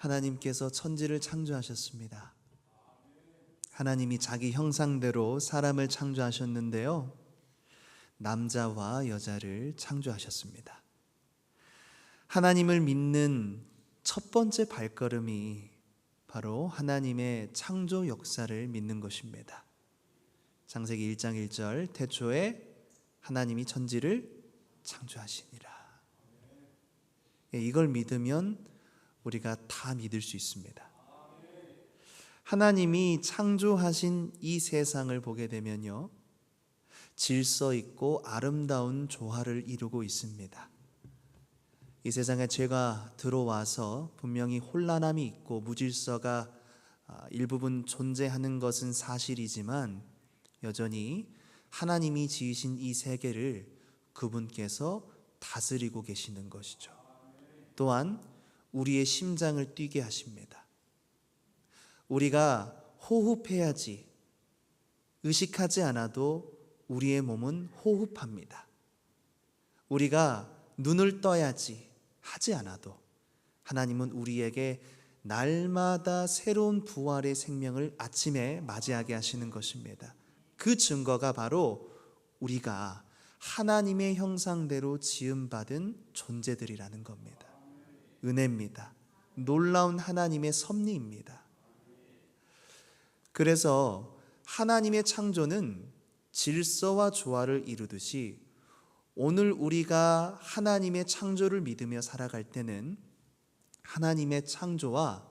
하나님께서 천지를 창조하셨습니다. 하나님이 자기 형상대로 사람을 창조하셨는데요, 남자와 여자를 창조하셨습니다. 하나님을 믿는 첫 번째 발걸음이 바로 하나님의 창조 역사를 믿는 것입니다. 창세기 1장 1절, 태초에 하나님이 천지를 창조하시니라. 이걸 믿으면 우리가 다 믿을 수 있습니다. 하나님이 창조하신 이 세상을 보게 되면요, 질서 있고 아름다운 조화를 이루고 있습니다. 이 세상에 죄가 들어와서 분명히 혼란함이 있고 무질서가 일부분 존재하는 것은 사실이지만, 여전히 하나님이 지으신 이 세계를 그분께서 다스리고 계시는 것이죠. 또한 우리의 심장을 뛰게 하십니다. 우리가 호흡해야지 의식하지 않아도 우리의 몸은 호흡합니다. 우리가 눈을 떠야지 하지 않아도 하나님은 우리에게 날마다 새로운 부활의 생명을 아침에 맞이하게 하시는 것입니다. 그 증거가 바로 우리가 하나님의 형상대로 지음받은 존재들이라는 겁니다. 은혜입니다. 놀라운 하나님의 섭리입니다. 그래서 하나님의 창조는 질서와 조화를 이루듯이 오늘 우리가 하나님의 창조를 믿으며 살아갈 때는 하나님의 창조와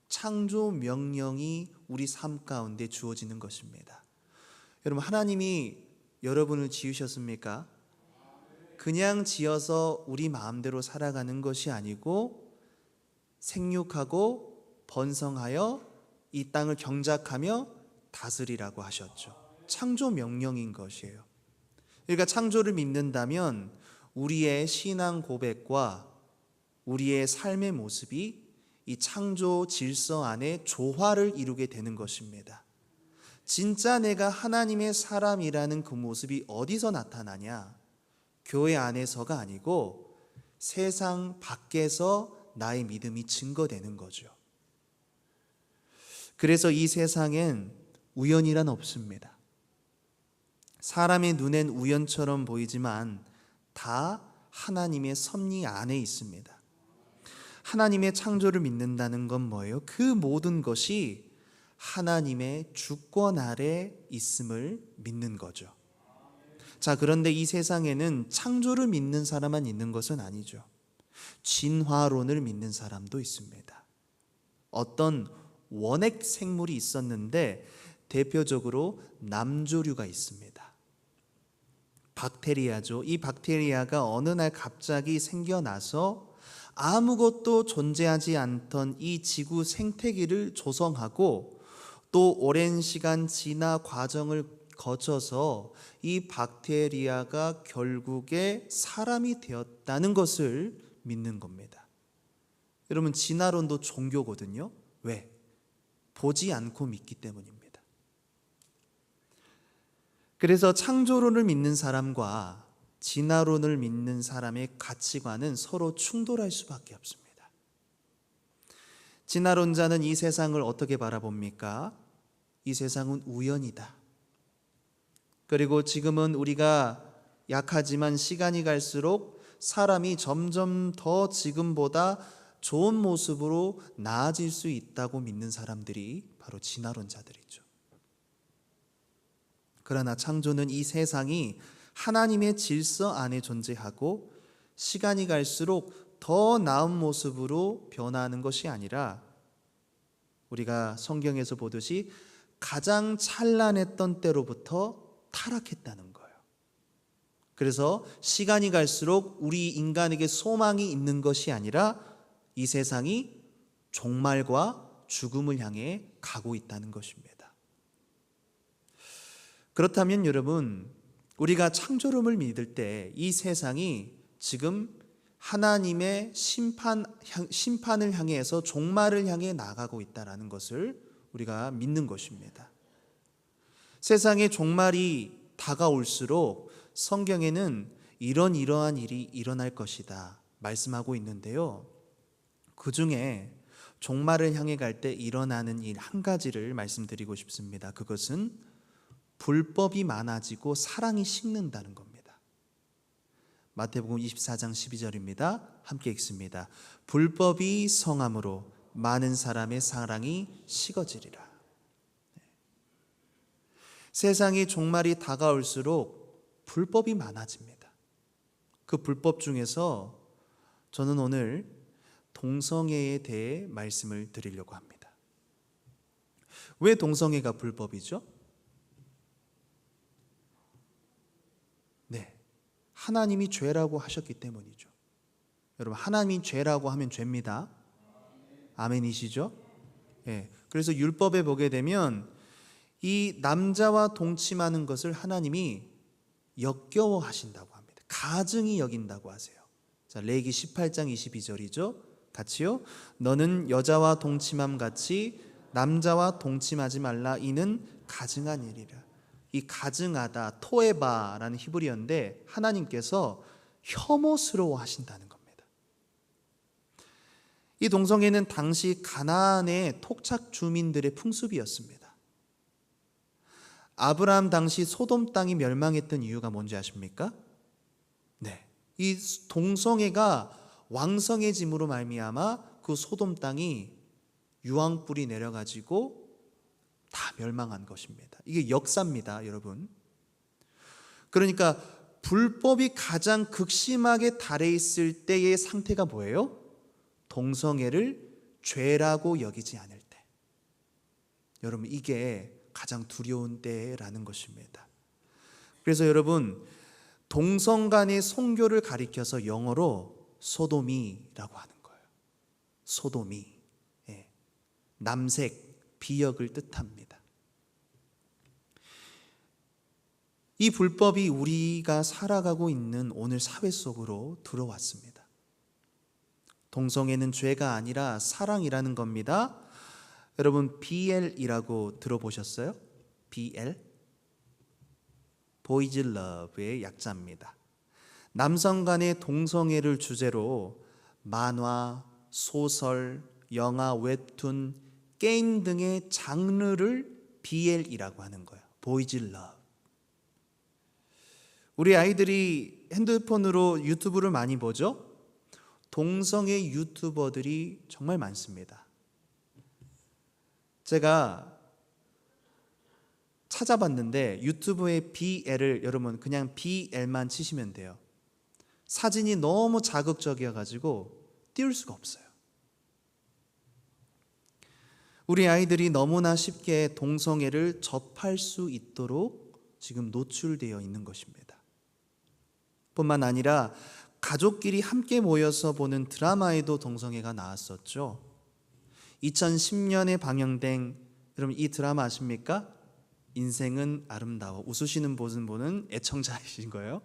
창조 명령이 우리 삶 가운데 주어지는 것입니다. 여러분, 하나님이 여러분을 지으셨습니까? 그냥 지어서 우리 마음대로 살아가는 것이 아니고 생육하고 번성하여 이 땅을 경작하며 다스리라고 하셨죠. 창조 명령인 것이에요. 그러니까 창조를 믿는다면 우리의 신앙 고백과 우리의 삶의 모습이 이 창조 질서 안에 조화를 이루게 되는 것입니다. 진짜 내가 하나님의 사람이라는 그 모습이 어디서 나타나냐? 교회 안에서가 아니고 세상 밖에서 나의 믿음이 증거되는 거죠. 그래서 이 세상엔 우연이란 없습니다. 사람의 눈엔 우연처럼 보이지만 다 하나님의 섭리 안에 있습니다. 하나님의 창조를 믿는다는 건 뭐예요? 그 모든 것이 하나님의 주권 아래 있음을 믿는 거죠. 자, 그런데 이 세상에는 창조를 믿는 사람만 있는 것은 아니죠. 진화론을 믿는 사람도 있습니다. 어떤 원핵 생물이 있었는데 대표적으로 남조류가 있습니다. 박테리아죠. 이 박테리아가 어느 날 갑자기 생겨나서 아무것도 존재하지 않던 이 지구 생태계를 조성하고 또 오랜 시간 진화 과정을 거쳐서 이 박테리아가 결국에 사람이 되었다는 것을 믿는 겁니다. 여러분, 진화론도 종교거든요. 왜? 보지 않고 믿기 때문입니다. 그래서 창조론을 믿는 사람과 진화론을 믿는 사람의 가치관은 서로 충돌할 수밖에 없습니다. 진화론자는 이 세상을 어떻게 바라봅니까? 이 세상은 우연이다. 그리고 지금은 우리가 약하지만 시간이 갈수록 사람이 점점 더 지금보다 좋은 모습으로 나아질 수 있다고 믿는 사람들이 바로 진화론자들이죠. 그러나 창조는 이 세상이 하나님의 질서 안에 존재하고 시간이 갈수록 더 나은 모습으로 변화하는 것이 아니라 우리가 성경에서 보듯이 가장 찬란했던 때로부터 타락했다는 거예요. 그래서 시간이 갈수록 우리 인간에게 소망이 있는 것이 아니라 이 세상이 종말과 죽음을 향해 가고 있다는 것입니다. 그렇다면 여러분, 우리가 창조론을 믿을 때 이 세상이 지금 하나님의 심판을 향해서 종말을 향해 나가고 있다는 것을 우리가 믿는 것입니다. 세상의 종말이 다가올수록 성경에는 이러한 일이 일어날 것이다 말씀하고 있는데요, 그 중에 종말을 향해 갈 때 일어나는 일 한 가지를 말씀드리고 싶습니다. 그것은 불법이 많아지고 사랑이 식는다는 겁니다. 마태복음 24장 12절입니다. 함께 읽습니다. 불법이 성함으로 많은 사람의 사랑이 식어지리라. 세상이 종말이 다가올수록 불법이 많아집니다. 그 불법 중에서 저는 오늘 동성애에 대해 말씀을 드리려고 합니다. 왜 동성애가 불법이죠? 네, 하나님이 죄라고 하셨기 때문이죠. 여러분, 하나님이 죄라고 하면 죄입니다. 아멘이시죠? 네, 그래서 율법에 보게 되면 이 남자와 동침하는 것을 하나님이 역겨워 하신다고 합니다. 가증히 여긴다고 하세요. 자, 레위기 18장 22절이죠. 같이요. 너는 여자와 동침함 같이 남자와 동침하지 말라. 이는 가증한 일이라. 이 가증하다, 토에바라는 히브리어인데 하나님께서 혐오스러워 하신다는 겁니다. 이 동성애는 당시 가나안의 토착 주민들의 풍습이었습니다. 아브라함 당시 소돔 땅이 멸망했던 이유가 뭔지 아십니까? 네, 이 동성애가 왕성해짐으로 말미암아 그 소돔 땅이 유황불이 내려가지고 다 멸망한 것입니다. 이게 역사입니다, 여러분. 그러니까 불법이 가장 극심하게 달해 있을 때의 상태가 뭐예요? 동성애를 죄라고 여기지 않을 때. 여러분, 이게 가장 두려운 때라는 것입니다. 그래서 여러분, 동성 간의 성교를 가리켜서 영어로 소도미라고 하는 거예요. 소도미. 예. 남색, 비역을 뜻합니다. 이 불법이 우리가 살아가고 있는 오늘 사회 속으로 들어왔습니다. 동성애는 죄가 아니라 사랑이라는 겁니다. 여러분, BL이라고 들어보셨어요? BL? Boys Love의 약자입니다. 남성 간의 동성애를 주제로 만화, 소설, 영화, 웹툰, 게임 등의 장르를 BL이라고 하는 거예요. Boys Love. 우리 아이들이 핸드폰으로 유튜브를 많이 보죠? 동성애 유튜버들이 정말 많습니다. 제가 찾아봤는데 유튜브에 BL을 여러분 그냥 BL만 치시면 돼요. 사진이 너무 자극적이어가지고 띄울 수가 없어요. 우리 아이들이 너무나 쉽게 동성애를 접할 수 있도록 지금 노출되어 있는 것입니다. 뿐만 아니라 가족끼리 함께 모여서 보는 드라마에도 동성애가 나왔었죠. 2010년에 방영된, 여러분 이 드라마 아십니까? 인생은 아름다워. 웃으시는 분은 애청자이신 거예요.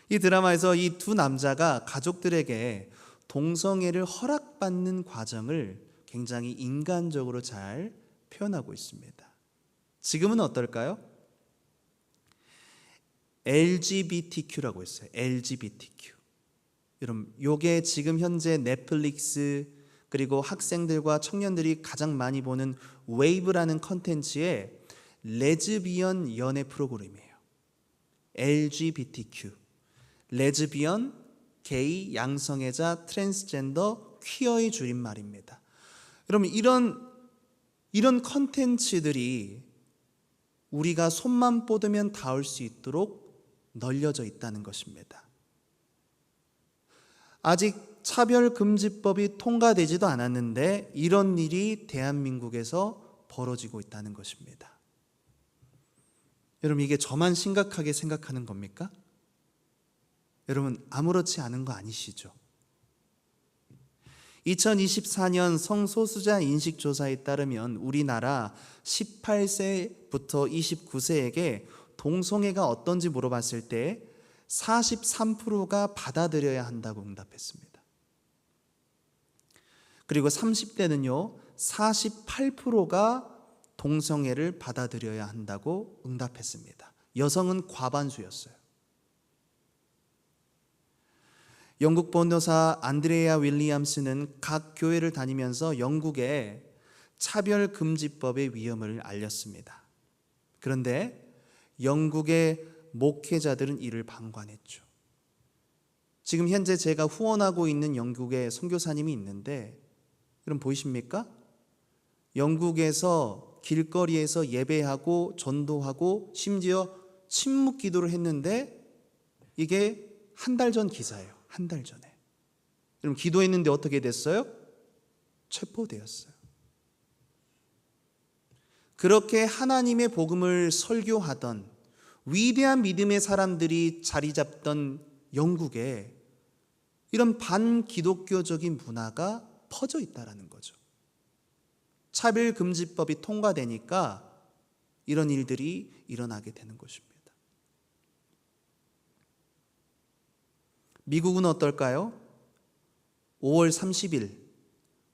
이 드라마에서 이 두 남자가 가족들에게 동성애를 허락받는 과정을 굉장히 인간적으로 잘 표현하고 있습니다. 지금은 어떨까요? LGBTQ라고 했어요. LGBTQ. 여러분, 요게 지금 현재 넷플릭스 그리고 학생들과 청년들이 가장 많이 보는 웨이브라는 컨텐츠의 레즈비언 연애 프로그램이에요. LGBTQ. 레즈비언, 게이, 양성애자, 트랜스젠더, 퀴어의 줄임말입니다. 여러분, 이런 컨텐츠들이 우리가 손만 뻗으면 닿을 수 있도록 널려져 있다는 것입니다. 아직 차별금지법이 통과되지도 않았는데 이런 일이 대한민국에서 벌어지고 있다는 것입니다. 여러분, 이게 저만 심각하게 생각하는 겁니까? 여러분, 아무렇지 않은 거 아니시죠? 2024년 성소수자 인식조사에 따르면 우리나라 18세부터 29세에게 동성애가 어떤지 물어봤을 때 43%가 받아들여야 한다고 응답했습니다. 그리고 30대는요 48%가 동성애를 받아들여야 한다고 응답했습니다. 여성은 과반수였어요. 영국 번도사 안드레아 윌리엄스는 각 교회를 다니면서 영국의 차별금지법의 위험을 알렸습니다. 그런데 영국의 목회자들은 이를 방관했죠. 지금 현재 제가 후원하고 있는 영국의 선교사님이 있는데 여러분 보이십니까? 영국에서 길거리에서 예배하고 전도하고 심지어 침묵 기도를 했는데 이게 한 달 전 기사예요. 한 달 전에. 여러분 기도했는데 어떻게 됐어요? 체포되었어요. 그렇게 하나님의 복음을 설교하던 위대한 믿음의 사람들이 자리 잡던 영국에 이런 반기독교적인 문화가 퍼져 있다라는 거죠. 차별금지법이 통과되니까 이런 일들이 일어나게 되는 것입니다. 미국은 어떨까요? 5월 30일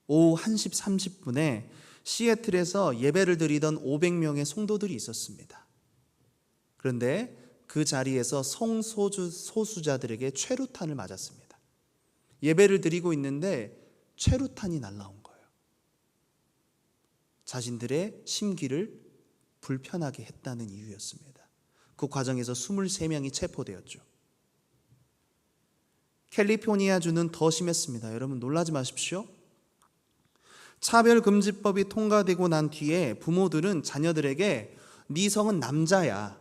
오후 1시 30분에 시애틀에서 예배를 드리던 500명의 성도들이 있었습니다. 그런데 그 자리에서 성소수자들에게 최루탄을 맞았습니다. 예배를 드리고 있는데 최루탄이 날라온 거예요. 자신들의 심기를 불편하게 했다는 이유였습니다. 그 과정에서 23명이 체포되었죠. 캘리포니아주는 더 심했습니다. 여러분 놀라지 마십시오. 차별금지법이 통과되고 난 뒤에 부모들은 자녀들에게 네 성은 남자야,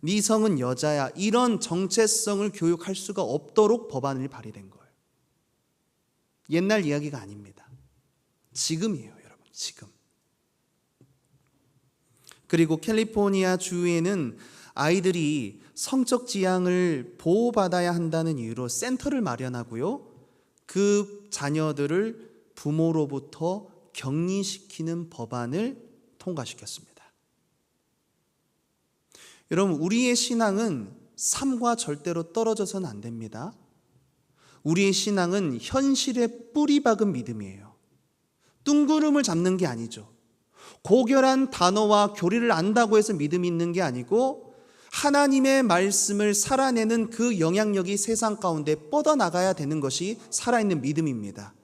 네 성은 여자야, 이런 정체성을 교육할 수가 없도록 법안이 발의된 거예요. 옛날 이야기가 아닙니다. 지금이에요, 여러분. 지금. 그리고 캘리포니아 주에는 아이들이 성적 지향을 보호받아야 한다는 이유로 센터를 마련하고요, 그 자녀들을 부모로부터 격리시키는 법안을 통과시켰습니다. 여러분, 우리의 신앙은 삶과 절대로 떨어져서는 안 됩니다. 우리의 신앙은 현실에 뿌리 박은 믿음이에요. 뜬구름을 잡는 게 아니죠. 고결한 단어와 교리를 안다고 해서 믿음이 있는 게 아니고 하나님의 말씀을 살아내는 그 영향력이 세상 가운데 뻗어나가야 되는 것이 살아있는 믿음입니다.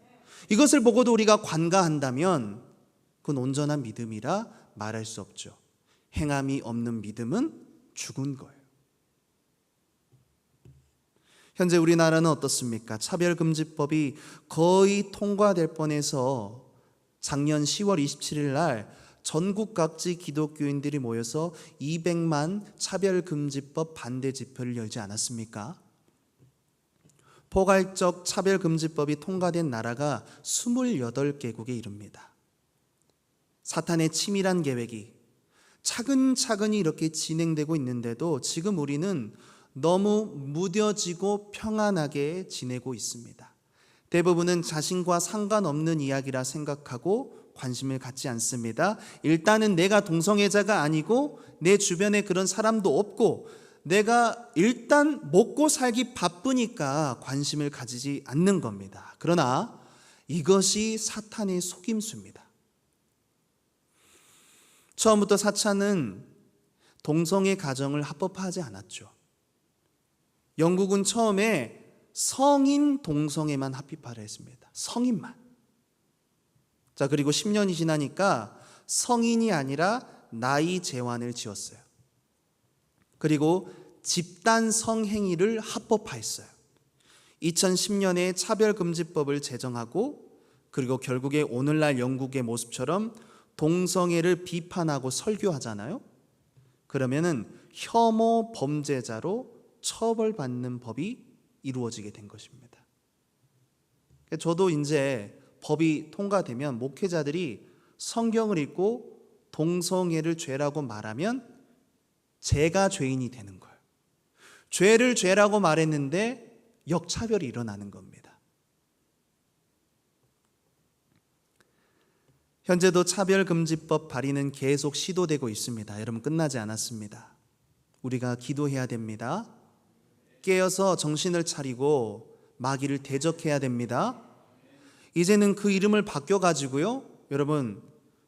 이것을 보고도 우리가 관가한다면 그건 온전한 믿음이라 말할 수 없죠. 행함이 없는 믿음은 죽은 거예요. 현재 우리나라는 어떻습니까? 차별금지법이 거의 통과될 뻔해서 작년 10월 27일 날 전국 각지 기독교인들이 모여서 200만 차별금지법 반대 집회를 열지 않았습니까? 포괄적 차별금지법이 통과된 나라가 28개국에 이릅니다. 사탄의 치밀한 계획이 차근차근히 이렇게 진행되고 있는데도 지금 우리는 너무 무뎌지고 평안하게 지내고 있습니다. 대부분은 자신과 상관없는 이야기라 생각하고 관심을 갖지 않습니다. 일단은 내가 동성애자가 아니고 내 주변에 그런 사람도 없고 내가 일단 먹고 살기 바쁘니까 관심을 가지지 않는 겁니다. 그러나 이것이 사탄의 속임수입니다. 처음부터 사탄은 동성애 가정을 합법화하지 않았죠. 영국은 처음에 성인 동성애만 합법화를 했습니다. 성인만. 자, 그리고 10년이 지나니까 성인이 아니라 나이 제한을 지었어요. 그리고 집단 성행위를 합법화했어요. 2010년에 차별금지법을 제정하고 그리고 결국에 오늘날 영국의 모습처럼 동성애를 비판하고 설교하잖아요. 그러면은 혐오 범죄자로 처벌받는 법이 이루어지게 된 것입니다. 저도 이제 법이 통과되면 목회자들이 성경을 읽고 동성애를 죄라고 말하면 제가 죄인이 되는 거예요. 죄를 죄라고 말했는데 역차별이 일어나는 겁니다. 현재도 차별금지법 발의는 계속 시도되고 있습니다. 여러분 끝나지 않았습니다. 우리가 기도해야 됩니다. 깨어서 정신을 차리고 마귀를 대적해야 됩니다. 이제는 그 이름을 바뀌어가지고요, 여러분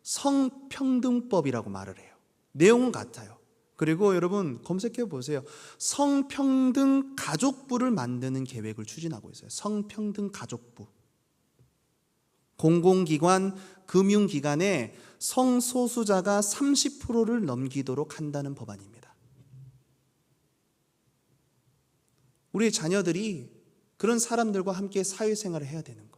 성평등법이라고 말을 해요. 내용은 같아요. 그리고 여러분 검색해 보세요. 성평등 가족부를 만드는 계획을 추진하고 있어요. 성평등 가족부. 공공기관, 금융기관에 성소수자가 30%를 넘기도록 한다는 법안입니다. 우리의 자녀들이 그런 사람들과 함께 사회생활을 해야 되는 거예요.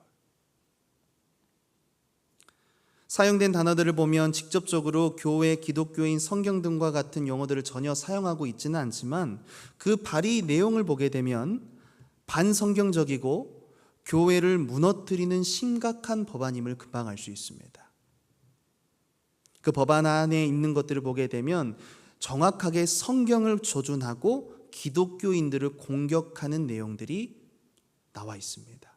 사용된 단어들을 보면 직접적으로 교회, 기독교인, 성경 등과 같은 용어들을 전혀 사용하고 있지는 않지만 그 발의 내용을 보게 되면 반성경적이고 교회를 무너뜨리는 심각한 법안임을 금방 알 수 있습니다. 그 법안 안에 있는 것들을 보게 되면 정확하게 성경을 조준하고 기독교인들을 공격하는 내용들이 나와 있습니다.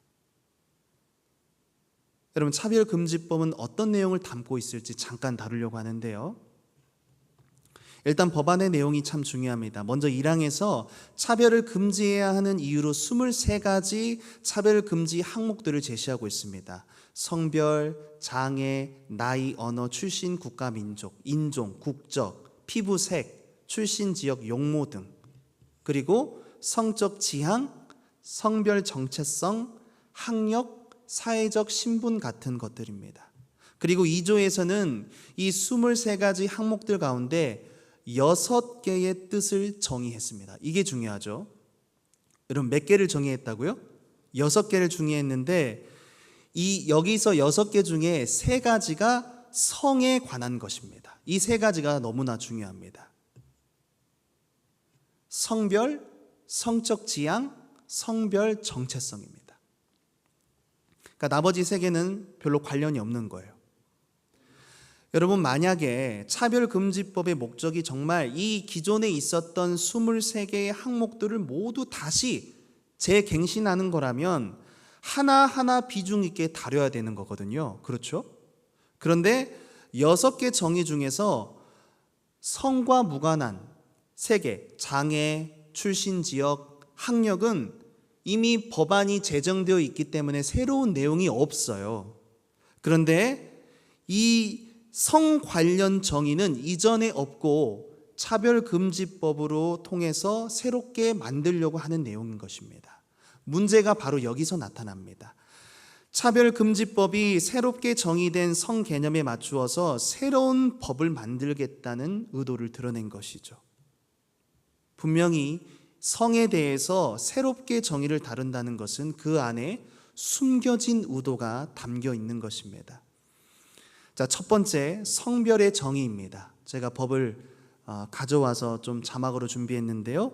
여러분, 차별금지법은 어떤 내용을 담고 있을지 잠깐 다루려고 하는데요. 일단 법안의 내용이 참 중요합니다. 먼저 1항에서 차별을 금지해야 하는 이유로 23가지 차별금지 항목들을 제시하고 있습니다. 성별, 장애, 나이, 언어, 출신, 국가, 민족, 인종, 국적, 피부색, 출신 지역, 용모 등, 그리고 성적 지향, 성별 정체성, 학력, 사회적 신분 같은 것들입니다. 그리고 2조에서는 이 23가지 항목들 가운데 6개의 뜻을 정의했습니다. 이게 중요하죠. 여러분, 몇 개를 정의했다고요? 6개를 정의했는데 여기서 6개 중에 3가지가 성에 관한 것입니다. 이 3가지가 너무나 중요합니다. 성별, 성적 지향, 성별 정체성입니다. 그러니까 나머지 3개는 별로 관련이 없는 거예요. 여러분, 만약에 차별금지법의 목적이 정말 이 기존에 있었던 23개의 항목들을 모두 다시 재갱신하는 거라면 하나하나 비중 있게 다뤄야 되는 거거든요. 그렇죠? 그런데 6개 정의 중에서 성과 무관한 3개, 장애, 출신 지역, 학력은 이미 법안이 제정되어 있기 때문에 새로운 내용이 없어요. 그런데 이 성 관련 정의는 이전에 없고 차별금지법으로 통해서 새롭게 만들려고 하는 내용인 것입니다. 문제가 바로 여기서 나타납니다. 차별금지법이 새롭게 정의된 성 개념에 맞추어서 새로운 법을 만들겠다는 의도를 드러낸 것이죠. 분명히 성에 대해서 새롭게 정의를 다룬다는 것은 그 안에 숨겨진 의도가 담겨 있는 것입니다. 자, 첫 번째, 성별의 정의입니다. 제가 법을 가져와서 좀 자막으로 준비했는데요.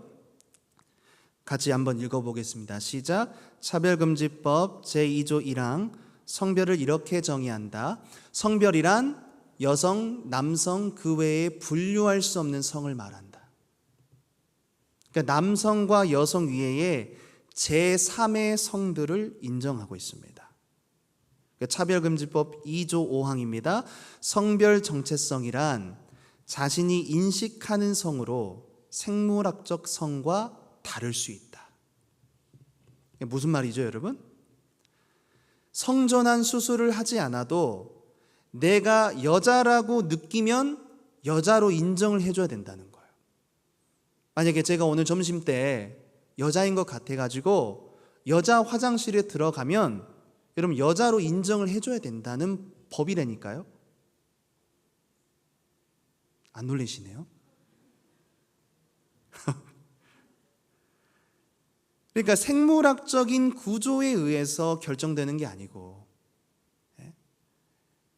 같이 한번 읽어보겠습니다. 시작. 차별금지법 제2조 1항 성별을 이렇게 정의한다. 성별이란 여성, 남성 그 외에 분류할 수 없는 성을 말한다. 그러니까 남성과 여성 위에 제3의 성들을 인정하고 있습니다. 차별금지법 2조 5항입니다. 성별 정체성이란 자신이 인식하는 성으로 생물학적 성과 다를 수 있다. 무슨 말이죠, 여러분? 성전환 수술을 하지 않아도 내가 여자라고 느끼면 여자로 인정을 해줘야 된다는 거예요. 만약에 제가 오늘 점심 때 여자인 것 같아가지고 여자 화장실에 들어가면 여러분 여자로 인정을 해줘야 된다는 법이라니까요. 안 놀리시네요. 그러니까 생물학적인 구조에 의해서 결정되는 게 아니고,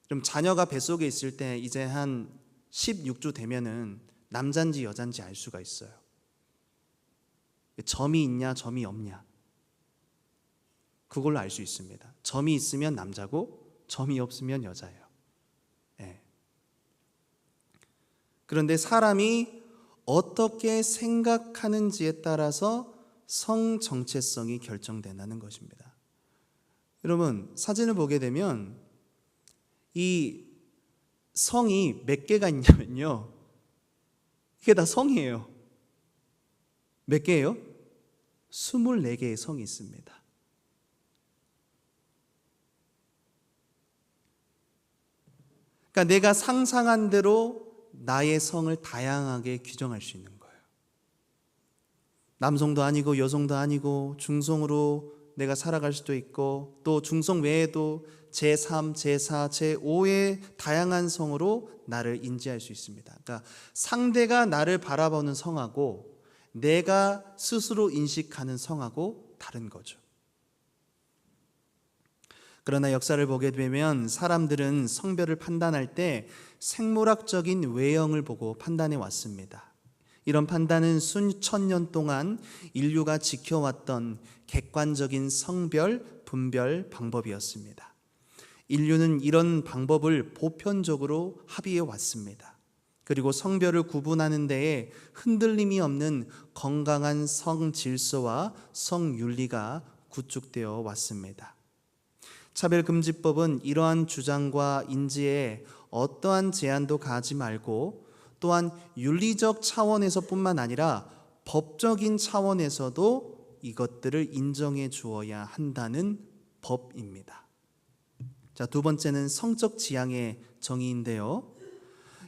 좀 자녀가 뱃속에 있을 때 이제 한 16주 되면은 남잔지 여잔지 알 수가 있어요. 점이 있냐 점이 없냐 그걸로 알 수 있습니다. 점이 있으면 남자고 점이 없으면 여자예요. 그런데 사람이 어떻게 생각하는지에 따라서 성 정체성이 결정된다는 것입니다. 여러분, 사진을 보게 되면 이 성이 몇 개가 있냐면요, 이게 다 성이에요. 몇 개예요? 24개의 성이 있습니다. 그러니까 내가 상상한 대로 나의 성을 다양하게 규정할 수 있는 거예요. 남성도 아니고 여성도 아니고 중성으로 내가 살아갈 수도 있고, 또 중성 외에도 제3, 제4, 제5의 다양한 성으로 나를 인지할 수 있습니다. 그러니까 상대가 나를 바라보는 성하고 내가 스스로 인식하는 성하고 다른 거죠. 그러나 역사를 보게 되면 사람들은 성별을 판단할 때 생물학적인 외형을 보고 판단해 왔습니다. 이런 판단은 수천 년 동안 인류가 지켜왔던 객관적인 성별 분별 방법이었습니다. 인류는 이런 방법을 보편적으로 합의해 왔습니다. 그리고 성별을 구분하는 데에 흔들림이 없는 건강한 성 질서와 성 윤리가 구축되어 왔습니다. 차별금지법은 이러한 주장과 인지에 어떠한 제한도 가하지 말고, 또한 윤리적 차원에서뿐만 아니라 법적인 차원에서도 이것들을 인정해 주어야 한다는 법입니다. 자, 두 번째는 성적 지향의 정의인데요.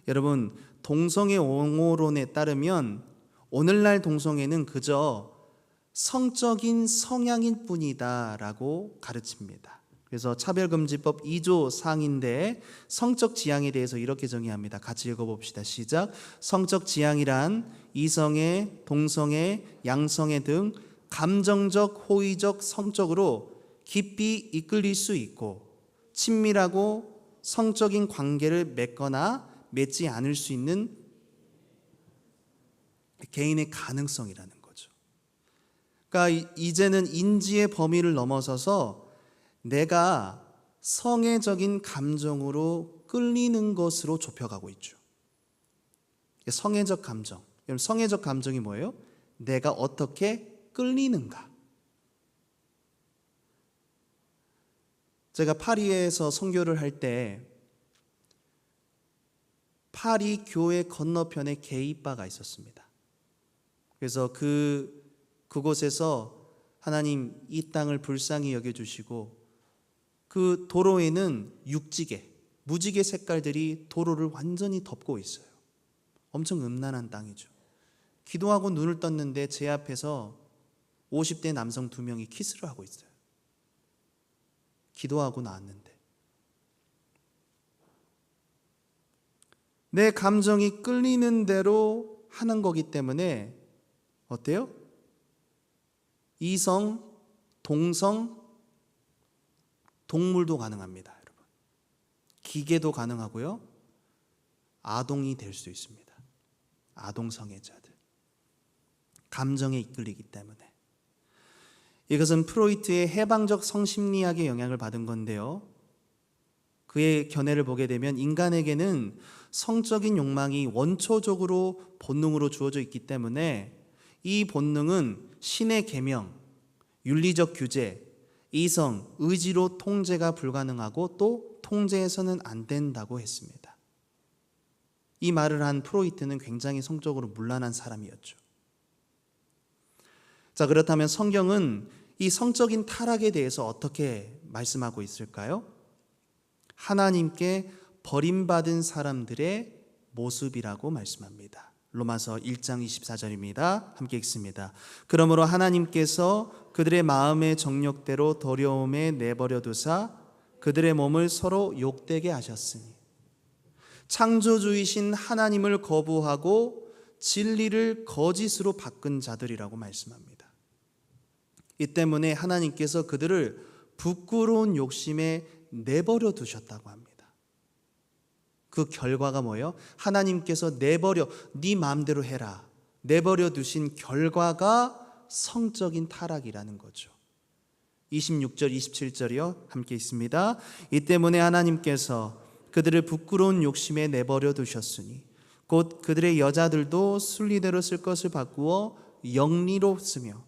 여러분, 동성애 옹호론에 따르면 오늘날 동성애는 그저 성적인 성향일 뿐이다라고 가르칩니다. 그래서 차별금지법 2조 상인데 성적 지향에 대해서 이렇게 정의합니다. 같이 읽어봅시다. 시작. 성적 지향이란 이성애, 동성애, 양성애 등 감정적, 호의적, 성적으로 깊이 이끌릴 수 있고 친밀하고 성적인 관계를 맺거나 맺지 않을 수 있는 개인의 가능성이라는 거죠. 그러니까 이제는 인지의 범위를 넘어서서 내가 성애적인 감정으로 끌리는 것으로 좁혀가고 있죠. 성애적 감정. 여러분, 성애적 감정이 뭐예요? 내가 어떻게 끌리는가. 제가 파리에서 선교를 할 때 파리 교회 건너편에 게이바가 있었습니다. 그래서 그곳에서 하나님 이 땅을 불쌍히 여겨주시고 그 도로에는 육지게, 무지개 색깔들이 도로를 완전히 덮고 있어요. 엄청 음란한 땅이죠. 기도하고 눈을 떴는데 제 앞에서 50대 남성 2명이 키스를 하고 있어요. 기도하고 나왔는데. 내 감정이 끌리는 대로 하는 거기 때문에 어때요? 이성, 동성, 동물도 가능합니다, 여러분. 기계도 가능하고요. 아동이 될 수 있습니다. 아동 성애자들. 감정에 이끌리기 때문에. 이것은 프로이트의 해방적 성심리학의 영향을 받은 건데요. 그의 견해를 보게 되면 인간에게는 성적인 욕망이 원초적으로 본능으로 주어져 있기 때문에 이 본능은 신의 계명, 윤리적 규제, 이성, 의지로 통제가 불가능하고 또 통제해서는 안 된다고 했습니다. 이 말을 한 프로이트는 굉장히 성적으로 문란한 사람이었죠. 자, 그렇다면 성경은 이 성적인 타락에 대해서 어떻게 말씀하고 있을까요? 하나님께 버림받은 사람들의 모습이라고 말씀합니다. 로마서 1장 24절입니다. 함께 읽습니다. 그러므로 하나님께서 그들의 마음의 정욕대로 더러움에 내버려 두사 그들의 몸을 서로 욕되게 하셨으니 창조주이신 하나님을 거부하고 진리를 거짓으로 바꾼 자들이라고 말씀합니다. 이 때문에 하나님께서 그들을 부끄러운 욕심에 내버려 두셨다고 합니다. 그 결과가 뭐예요? 하나님께서 내버려, 네 마음대로 해라, 내버려 두신 결과가 성적인 타락이라는 거죠. 26절 27절이요. 함께 있습니다. 이 때문에 하나님께서 그들을 부끄러운 욕심에 내버려 두셨으니 곧 그들의 여자들도 순리대로 쓸 것을 바꾸어 영리로 쓰며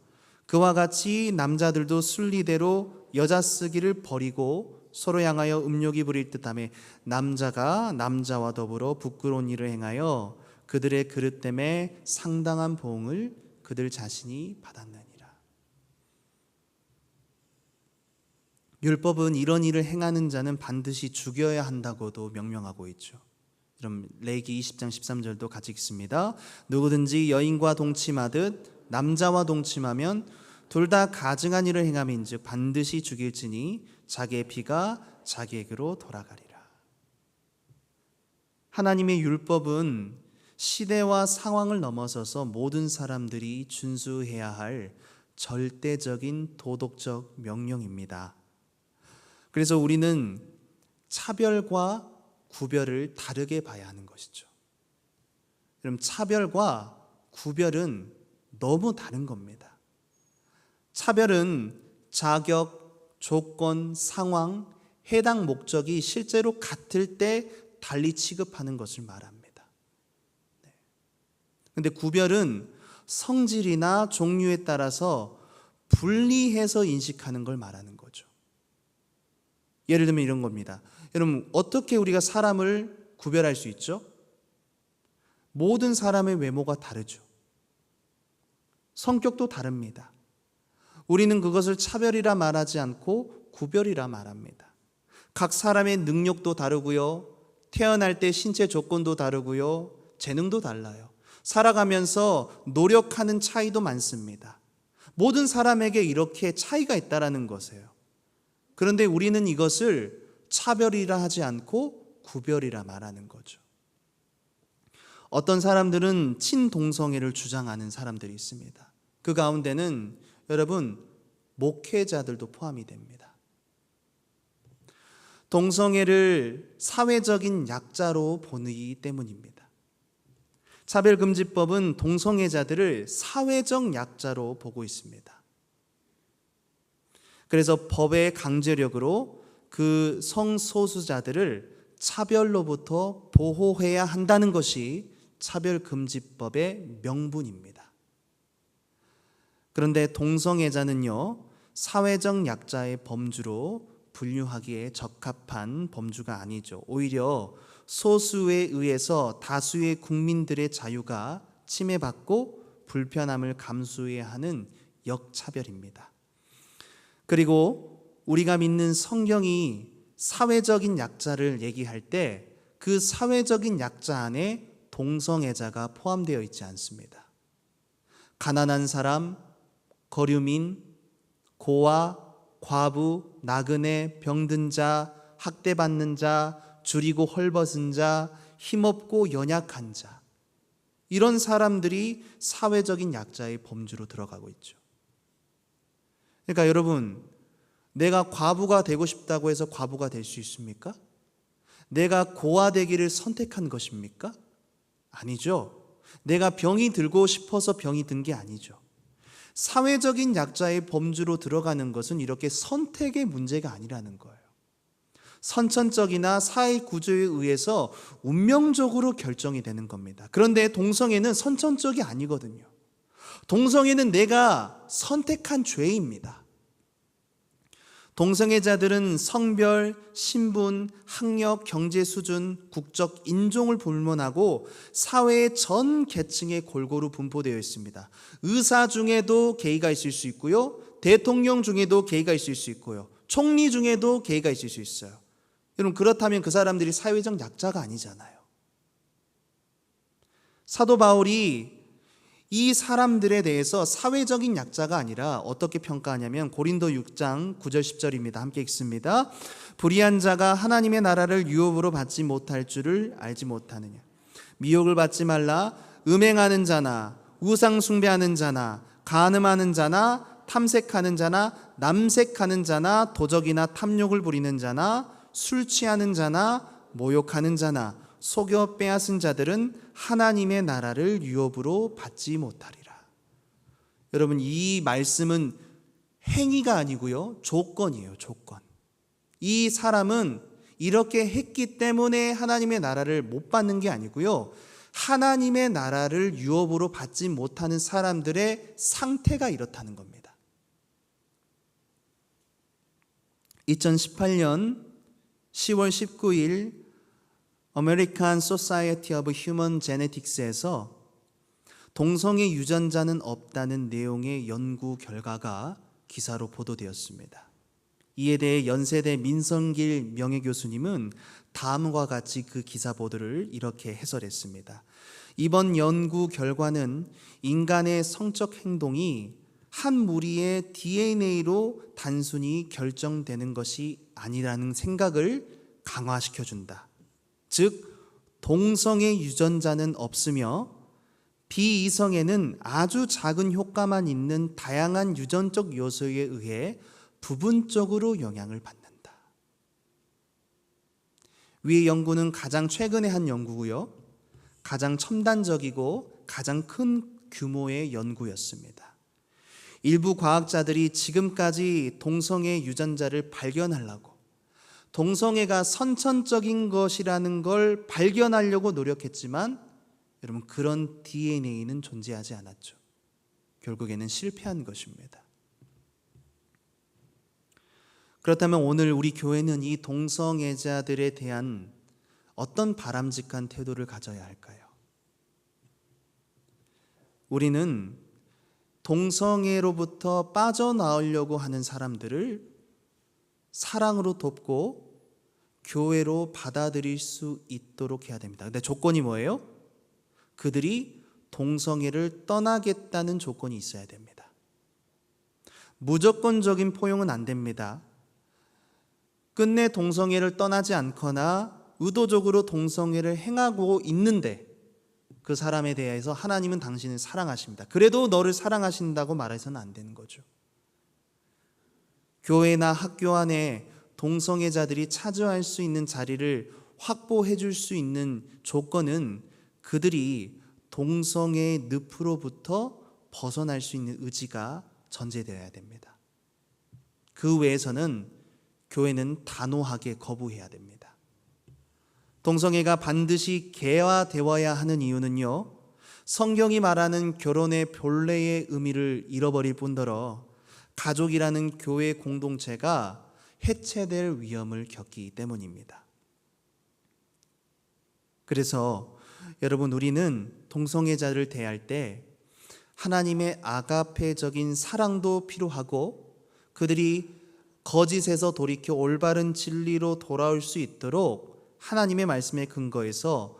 그와 같이 남자들도 순리대로 여자 쓰기를 버리고 서로 향하여 음욕이 부릴 듯하며 남자가 남자와 더불어 부끄러운 일을 행하여 그들의 그릇 때문에 상당한 보응을 그들 자신이 받았느니라. 율법은 이런 일을 행하는 자는 반드시 죽여야 한다고도 명령하고 있죠. 그럼 레위기 20장 13절도 같이 읽습니다. 누구든지 여인과 동침하듯 남자와 동침하면 둘 다 가증한 일을 행함인즉 반드시 죽일지니 자기의 피가 자기에게로 돌아가리라. 하나님의 율법은 시대와 상황을 넘어서서 모든 사람들이 준수해야 할 절대적인 도덕적 명령입니다. 그래서 우리는 차별과 구별을 다르게 봐야 하는 것이죠. 그럼 차별과 구별은 너무 다른 겁니다. 차별은 자격, 조건, 상황, 해당 목적이 실제로 같을 때 달리 취급하는 것을 말합니다. 그런데 구별은 성질이나 종류에 따라서 분리해서 인식하는 걸 말하는 거죠. 예를 들면 이런 겁니다. 여러분, 어떻게 우리가 사람을 구별할 수 있죠? 모든 사람의 외모가 다르죠. 성격도 다릅니다. 우리는 그것을 차별이라 말하지 않고 구별이라 말합니다. 각 사람의 능력도 다르고요. 태어날 때 신체 조건도 다르고요. 재능도 달라요. 살아가면서 노력하는 차이도 많습니다. 모든 사람에게 이렇게 차이가 있다라는 것이에요. 그런데 우리는 이것을 차별이라 하지 않고 구별이라 말하는 거죠. 어떤 사람들은 친동성애를 주장하는 사람들이 있습니다. 그 가운데는 여러분 목회자들도 포함이 됩니다. 동성애를 사회적인 약자로 보기 때문입니다. 차별금지법은 동성애자들을 사회적 약자로 보고 있습니다. 그래서 법의 강제력으로 그 성소수자들을 차별로부터 보호해야 한다는 것이 차별금지법의 명분입니다. 그런데 동성애자는요, 사회적 약자의 범주로 분류하기에 적합한 범주가 아니죠. 오히려 소수에 의해서 다수의 국민들의 자유가 침해받고 불편함을 감수해야 하는 역차별입니다. 그리고 우리가 믿는 성경이 사회적인 약자를 얘기할 때 그 사회적인 약자 안에 동성애자가 포함되어 있지 않습니다. 가난한 사람, 거류민, 고아, 과부, 나그네, 병든 자, 학대받는 자, 줄이고 헐벗은 자, 힘없고 연약한 자, 이런 사람들이 사회적인 약자의 범주로 들어가고 있죠. 그러니까 여러분, 내가 과부가 되고 싶다고 해서 과부가 될 수 있습니까? 내가 고아되기를 선택한 것입니까? 아니죠. 내가 병이 들고 싶어서 병이 든 게 아니죠. 사회적인 약자의 범주로 들어가는 것은 이렇게 선택의 문제가 아니라는 거예요. 선천적이나 사회 구조에 의해서 운명적으로 결정이 되는 겁니다. 그런데 동성애는 선천적이 아니거든요. 동성애는 내가 선택한 죄입니다. 동성애자들은 성별, 신분, 학력, 경제 수준, 국적, 인종을 불문하고 사회의 전 계층에 골고루 분포되어 있습니다. 의사 중에도 게이가 있을 수 있고요. 대통령 중에도 게이가 있을 수 있고요. 총리 중에도 게이가 있을 수 있어요. 여러분, 그렇다면 그 사람들이 사회적 약자가 아니잖아요. 사도 바울이 이 사람들에 대해서 사회적인 약자가 아니라 어떻게 평가하냐면 고린도 6장 9절 10절입니다. 함께 읽습니다. 불의한 자가 하나님의 나라를 유업으로 받지 못할 줄을 알지 못하느냐. 미혹을 받지 말라. 음행하는 자나 우상 숭배하는 자나 간음하는 자나 탐색하는 자나 남색하는 자나 도적이나 탐욕을 부리는 자나 술 취하는 자나 모욕하는 자나 속여 빼앗은 자들은 하나님의 나라를 유업으로 받지 못하리라. 여러분, 이 말씀은 행위가 아니고요, 조건이에요. 조건. 이 사람은 이렇게 했기 때문에 하나님의 나라를 못 받는 게 아니고요, 하나님의 나라를 유업으로 받지 못하는 사람들의 상태가 이렇다는 겁니다. 2018년 10월 19일 American Society of Human Genetics에서 동성애 유전자는 없다는 내용의 연구 결과가 기사로 보도되었습니다. 이에 대해 연세대 민성길 명예교수님은 다음과 같이 그 기사 보도를 이렇게 해설했습니다. 이번 연구 결과는 인간의 성적 행동이 한 무리의 DNA로 단순히 결정되는 것이 아니라는 생각을 강화시켜준다. 즉, 동성의 유전자는 없으며 비이성에는 아주 작은 효과만 있는 다양한 유전적 요소에 의해 부분적으로 영향을 받는다. 위의 연구는 가장 최근에 한 연구고요. 가장 첨단적이고 가장 큰 규모의 연구였습니다. 일부 과학자들이 지금까지 동성애 유전자를 발견하려고, 동성애가 선천적인 것이라는 걸 발견하려고 노력했지만 여러분, 그런 DNA는 존재하지 않았죠. 결국에는 실패한 것입니다. 그렇다면 오늘 우리 교회는 이 동성애자들에 대한 어떤 바람직한 태도를 가져야 할까요? 우리는 동성애로부터 빠져나오려고 하는 사람들을 사랑으로 돕고 교회로 받아들일 수 있도록 해야 됩니다. 근데 조건이 뭐예요? 그들이 동성애를 떠나겠다는 조건이 있어야 됩니다. 무조건적인 포용은 안 됩니다. 끝내 동성애를 떠나지 않거나 의도적으로 동성애를 행하고 있는데 그 사람에 대해서 하나님은 당신을 사랑하십니다. 그래도 너를 사랑하신다고 말해서는 안 되는 거죠. 교회나 학교 안에 동성애자들이 차지할 수 있는 자리를 확보해 줄 수 있는 조건은 그들이 동성애의 늪으로부터 벗어날 수 있는 의지가 전제되어야 됩니다. 그 외에서는 교회는 단호하게 거부해야 됩니다. 동성애가 반드시 개화되어야 하는 이유는요, 성경이 말하는 결혼의 본래의 의미를 잃어버릴 뿐더러 가족이라는 교회 공동체가 해체될 위험을 겪기 때문입니다. 그래서 여러분, 우리는 동성애자를 대할 때 하나님의 아가페적인 사랑도 필요하고 그들이 거짓에서 돌이켜 올바른 진리로 돌아올 수 있도록 하나님의 말씀에 근거해서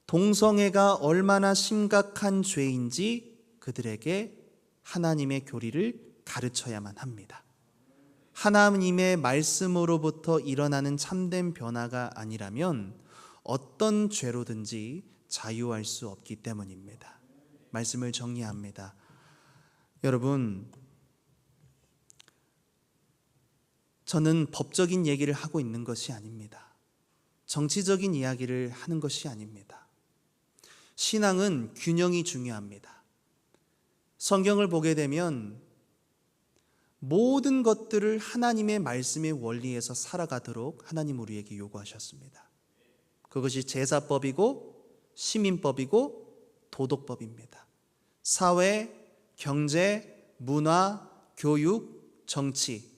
동성애가 얼마나 심각한 죄인지 그들에게 하나님의 교리를 가르쳐야만 합니다. 하나님의 말씀으로부터 일어나는 참된 변화가 아니라면 어떤 죄로든지 자유할 수 없기 때문입니다. 말씀을 정리합니다. 여러분, 저는 법적인 얘기를 하고 있는 것이 아닙니다. 정치적인 이야기를 하는 것이 아닙니다. 신앙은 균형이 중요합니다. 성경을 보게 되면 모든 것들을 하나님의 말씀의 원리에서 살아가도록 하나님 우리에게 요구하셨습니다. 그것이 제사법이고 시민법이고 도덕법입니다. 사회, 경제, 문화, 교육, 정치,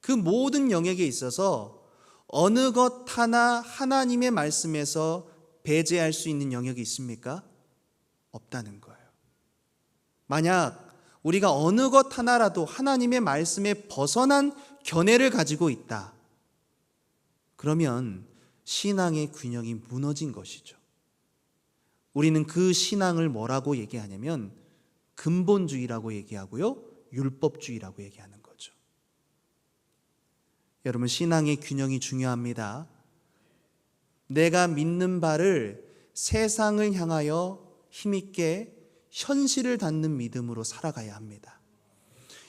그 모든 영역에 있어서 어느 것 하나 하나님의 말씀에서 배제할 수 있는 영역이 있습니까? 없다는 거예요. 만약 우리가 어느 것 하나라도 하나님의 말씀에 벗어난 견해를 가지고 있다, 그러면 신앙의 균형이 무너진 것이죠. 우리는 그 신앙을 뭐라고 얘기하냐면 근본주의라고 얘기하고요, 율법주의라고 얘기하는 거죠. 여러분, 신앙의 균형이 중요합니다. 내가 믿는 바를 세상을 향하여 힘있게 현실을 닿는 믿음으로 살아가야 합니다.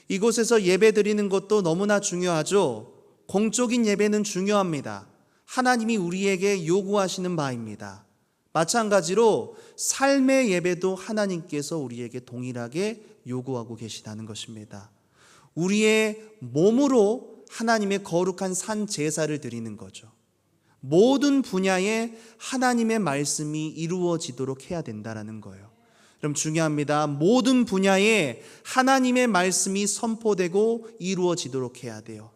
이곳에서 예배 드리는 것도 너무나 중요하죠. 공적인 예배는 중요합니다. 하나님이 우리에게 요구하시는 바입니다. 마찬가지로 삶의 예배도 하나님께서 우리에게 동일하게 요구하고 계시다는 것입니다. 우리의 몸으로 하나님의 거룩한 산 제사를 드리는 거죠. 모든 분야에 하나님의 말씀이 이루어지도록 해야 된다는 거예요. 그럼 중요합니다. 모든 분야에 하나님의 말씀이 선포되고 이루어지도록 해야 돼요.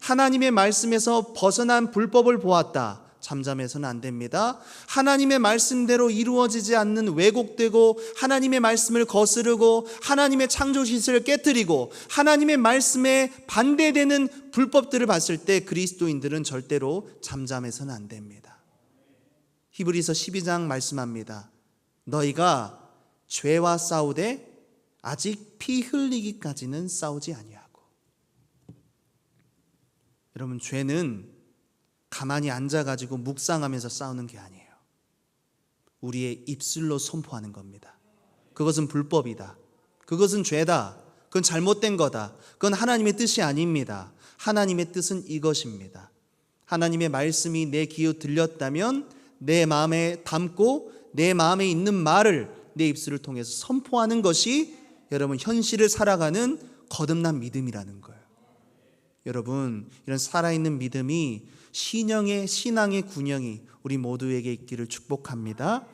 하나님의 말씀에서 벗어난 불법을 보았다. 잠잠해서는 안 됩니다. 하나님의 말씀대로 이루어지지 않는 왜곡되고 하나님의 말씀을 거스르고 하나님의 창조 질서를 깨뜨리고 하나님의 말씀에 반대되는 불법들을 봤을 때 그리스도인들은 절대로 잠잠해서는 안 됩니다. 히브리서 12장 말씀합니다. 너희가 죄와 싸우되 아직 피 흘리기까지는 싸우지 아니하고. 여러분, 죄는 가만히 앉아가지고 묵상하면서 싸우는 게 아니에요. 우리의 입술로 선포하는 겁니다. 그것은 불법이다. 그것은 죄다. 그건 잘못된 거다. 그건 하나님의 뜻이 아닙니다. 하나님의 뜻은 이것입니다. 하나님의 말씀이 내 귀에 들렸다면 내 마음에 담고 내 마음에 있는 말을 내 입술을 통해서 선포하는 것이 여러분 현실을 살아가는 거듭난 믿음이라는 거예요. 여러분, 이런 살아있는 믿음이 신앙의 군형이 우리 모두에게 있기를 축복합니다.